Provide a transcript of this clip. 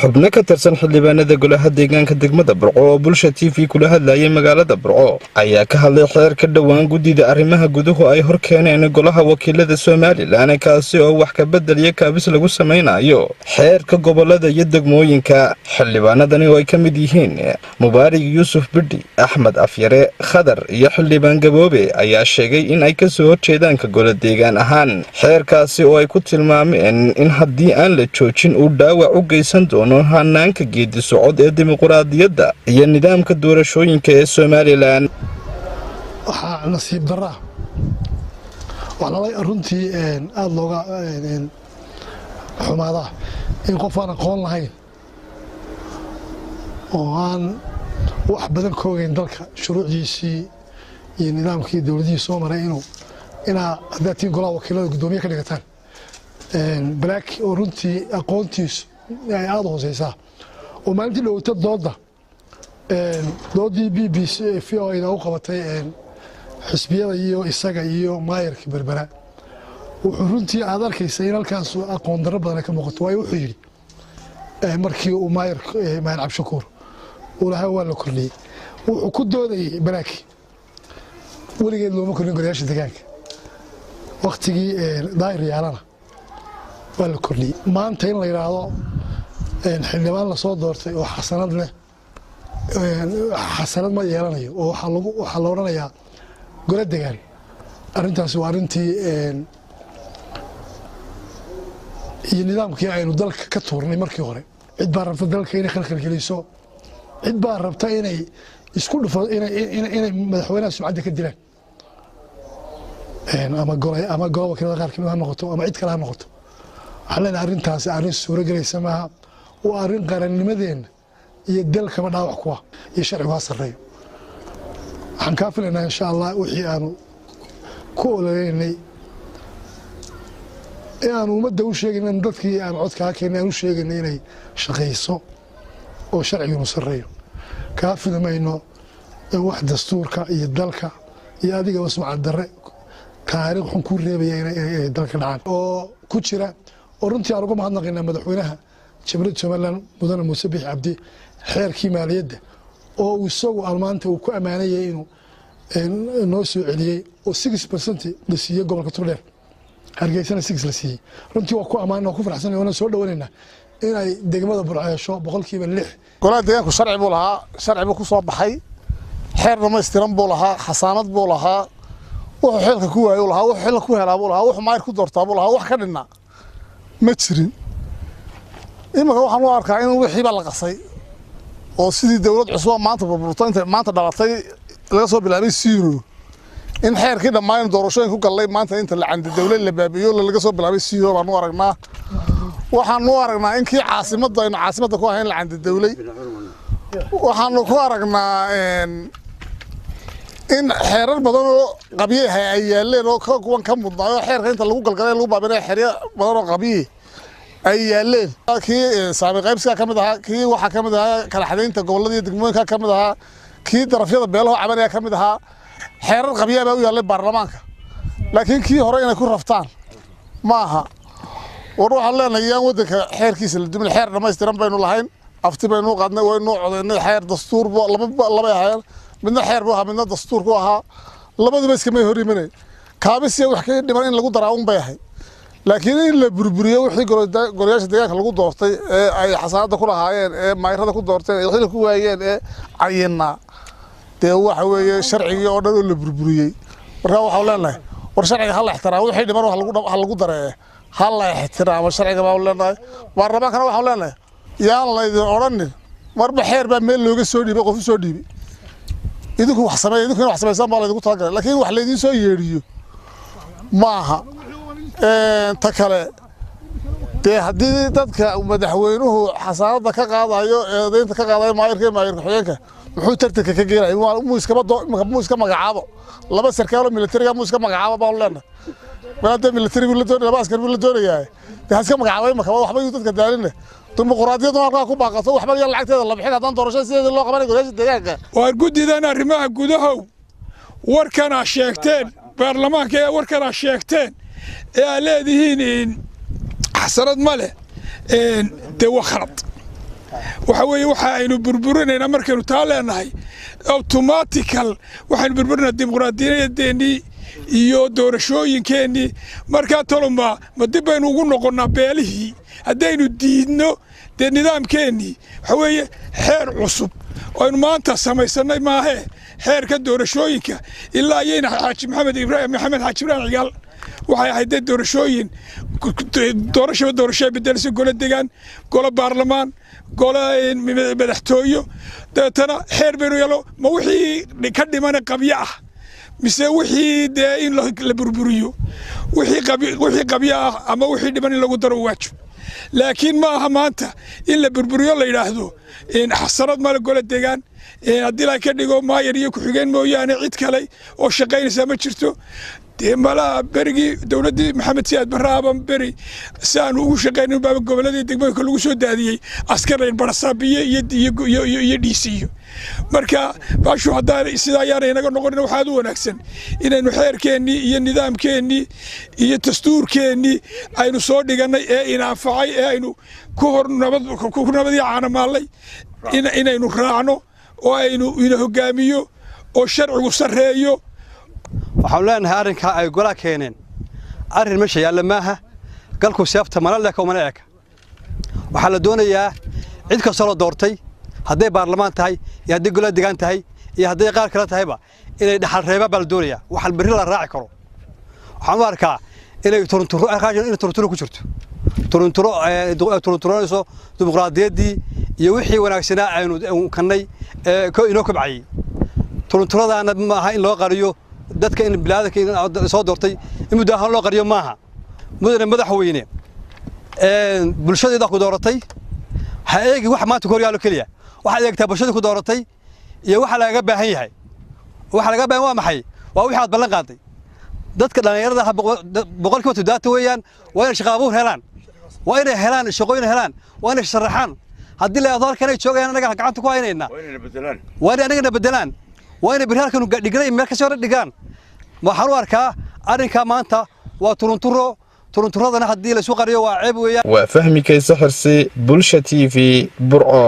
xubno ka tirsan xildhibaanada golaha deegaanka degmada burco oo bulsha TV kula hadlayay magaalada burco ayaa ka hadlay xeer ka dhawaan gudida arrimaha guduhu ay hor keeneen golaha wakiilada Soomaaliland kaasi oo wax ka bedeliya kaabis lagu sameeynayo xeerka gobolada iyo degmooyinka. xildhibaanadani oo ay ka mid yihiin Mubaarak Yuusuf Bidhi, Axmed Afyare, Khadar iyo xildhibaan Gaboobe ayaa sheegay in ay ka soo horjeedaan ka golaha deegaan ahaan xeerkaasi oo ay ku tilmaameen in haddii aan la joojin uu dhaawac u geysan doono hanaanka geedi socod ee dimuqraadiyada iyo nidaamka doorashooyinka ee Soomaaliland. waxa nasiib darra waxa runtii aad looga xumaada in qof aan aqoon lahayn oo aan wax badan ka ogeyn dalka shuruucdiisii iyo nidaamkii dawladdiisa soo maray inaa hadaatiin golaha wakiilada gudoomiye ka dhigataan black oo runtii aqoontiisu ay aad u hooseysaa oo maalintii dhawata doodii BBC oo u qabatay xisbiyada iyo isaga iyo maayarka berbera wuxuu runtii aad arkaysa in halkaas aqoon darro badan ka muuqato waayo wuxuu yidhi markii uu maayar cabshakuur uu lahaa waa la kordhiyey wuxuu ku doodayay balaaki weligeed looma kordhin golayaasha deegaanka waqtigii daayir yaalana waa la kordhiyey maanta in la yidhaahdo xildhibaan la soo doortay oo xasanad leh xasanad ma yeelanayo oo waxaa la odhanayaa gola degaan arrintaasi waa arrintii iyo nidaamkii aynu dalka ka tuurnay markii hore cid baa rabta dalka inay khalkhalgeliso cid baa rabta inay isku dhufo inay madaxweynaha sumcadda ka dilaan ama gola wakiilada qaar kamid ha noqoto ama cid kale ha noqoto waxaan leenahay arrintaasi arrin suuro gelaysa maaha waa arrin qarannimadeenna iyo dalkaba dhaawac kuwa iyo sharcigu ha sarreeyo waxaan kaa filaynaa insha allah wixii aanu ku ololeynay ee aanu ummadda u sheegayna dadkii aan codkaa keenay aan u sheegaynay inay shaqayso oo sharcigunu sarreeyo kaa filamayno wax dastuurka iyo dalka iyo adigaba sumcad darre taariikh xun ku reebaya inay dalka dhacaan oo ku jira oo runtii aan uga mahadnaqaynaa madaxweynaha jamhuuriyadda Soomaaliland mudane muuse biixi cabdi xeerkii maaliyadda oo isagu maanta uu ku ammaanayay inuu noo soo celiyey oo 6% la siiyey gobolka Togdheer hargeysana 6 la siiyey runtii waa ku ammaan oo ku faraxsan oo soo dhawaanayna inay degmada burco yeesho 6%. golaha deegaanku sharci buu lahaa sharci buu ku soo baxay xeer dhammaystiran buu lahaa xasaanad buu lahaa wuxuu xilka ku waayo lahaa wuxuu xilka ku helaa buu lahaa wuxuu maayir ku doortaa buu lahaa wax ka dhinna ma jirin imika waxaan u arkaa in wixii baa la qasay oo sidii dawlad cusub maanta burburtay inta maanta dhalatay laga soo bilaabay zero in xeerkii dhammaan doorashooyin ku galay maanta inta la candi dawlad la baabiyo laga soo bilaabay zero baan u aragnaa waxaan u aragnaa in kii caasimada ku ahayn la candi dawlad waxaan ku aragnaa in xeerar badan oo qabiye ay yaaleen oo kuwan ka mudnaayo xeerka inta lagu galgalay lagu baabinay xeer badan oo qabiye ay yaaleen kii saameey qaybsiga kamid ahaa kii waxa kamid ahaa kala xadeynta gobolada iyo degmooyinka kamid ahaa kii darafyada beelaha cabanaya kamid ahaa xeerar qabiye baa u yaalay baarlamaanka laakiin kii hore inay ku raftaan ma aha war waxaan leenahay in wadanka xeerkiisa la dumin xeer dhammaystiran baynu lahayn afti baynu qaadnay waynu codeynay xeer dastuur laba ahaayeen midna xeer buu ahaa midna dastuur ku ahaa labaduba iska may hor imanay kaabisiya wax ka dhiman in lagu daraa bay ahay laakiin in la burburiyo wixii golayaasha deegaanka lagu doortay ee ay xasaanada ku lahaayeen ee maayirada ku doorteen ee xilka ku waayeen ee cayina dee waxa weeye sharcigii oo dhan oo la burburiyay marka waxaan leenahay war sharciga hal ixtiraam wixii dhiman wax lagu daree hal ixtiraam sharciga baa leenahay baarlamaankana waxaan leenahay yaan la idin odhanin marba xeer baa meel looga soo dhiibay qof soo dhiibay idinku wax sameeysan baa la idinku talagalay laakiin wax la idin soo yeeriyo maaha ta kale dee haddii dadka madaxweynuhu xasaanada ka qaadayo eedaynta ka qaadayo maayirka xigeenka muxuu tartanka ka geelay muu iska magacaabo laba sarkaal oo militariga muu iska magacaabo baan leenahay maadaama militarigu la doonaya laba askar la doonayaa dee iska magacaabay marka waxba uu dadka daalinay dimuqraadiyadu halka ku baaqato waxba yar lacagteeda la bixin haddaan doorasho sideeda loo qabanay golaha deegaanka waa gudidan arrimaha gudaha warkana sheegteen baarlamaanka ee warkana sheegteen ee leedihiin xasarad male de waa khalad waxa weeye waxa aynu burburinayna markaynu taa leenahay automatical waxaynu burburinaa dimuqraadiyadeennii iyo doorashooyinkeennii markaa toloma ma dib baynu ugu noqonnaa beelihii haddaynu diidno dee nidaamkeennii waxa weeye xeer cusub aynu maanta samaysanay maahee xeerka doorashooyinka ilaa ayayna xaaji maxamed xaaji ibraahim cigaal waxay ahayd dee doorashooyin doorasho bedelisa golo degaan golo baarlamaan golo madaxtooyo dabeetana xeer baynu yalo ma wixii ka dhimana qabyo ah mise wixii dee in la burburiyo wixii qabyo ah ama wixii dhiman in lagu daro waajib laakiin ma aha maanta in la burburiyo la yidhaahdo xasarad male golo degaan haddii la ka dhigo maayar iyo ku-xigeen mooyaane cid kale oo shaqaynaysa ma jirto dee malaha berigii dowladdii maxamed siyaad baraaban beri si aanu ugu shaqaynin baaba gobolladii degmooyinka lagu soo daadiyey askarayn barasaabiye iyo dhiisiyo marka baashu haddaan sidaa ayaana inaga noqonin waxaad u wanaagsan inaynu xeerkeennii iyo nidaamkeennii iyo dastuurkeennii aynu soo dhigannay ee inaanfacay ee aynu ku nabadii caanamaallay inaynu raacno oo aynu ina hoggaamiyo oo sharcigu sarreeyo waxaan leenahay arrinkaa ay golaha keeneen arrin meesha yaalla maaha galku seefta mana leka mana eka waxaa la doonayaa cid kastoo la doortay hadday baarlamaan tahay iyo hadday golaha degaan tahay iyo hadday qaar kale tahayba inay dhaxal reebaan baa la doonayaa waxaan berri la raaci karo waxaan u arkaa inay turunturo ku jirto turunturonayso dimuqraadiyaddii iyo wixii wanaagsanaa aynu kannay inoo kobcayey turunturadaana maaha in loo qariyo dadka in bilaadanka soo doortay in muddo ahaan loo qariyo maaha mudane madaxweyne bulshadeeda ku dooratay ha eegi wax maanta ku horyaalo keliya waxaad eegtaa bulshada ku dooratay iyo waxa lagaga baahan yahay waxa laga baahan waa maxay waa wixii aad ballan qaaday dadka dhalinyarada boqolkiiba 70 weeyaan waa inay shaqo abuur helaan waa inay helaan shaqooyin helaan waa inay sharaxaan haddii la halkan ay joogayaan anaga gacanta ku haynayna waa inay anaga bedelaan waa inay birhalkan dhigray meel ka soo dhigaan waxaan u arkaa arrinka maanta waa turunturadana haddii la soo qariyo waa ceeb weeyaan waa fahmi kaysa xirsi bulsha TV burco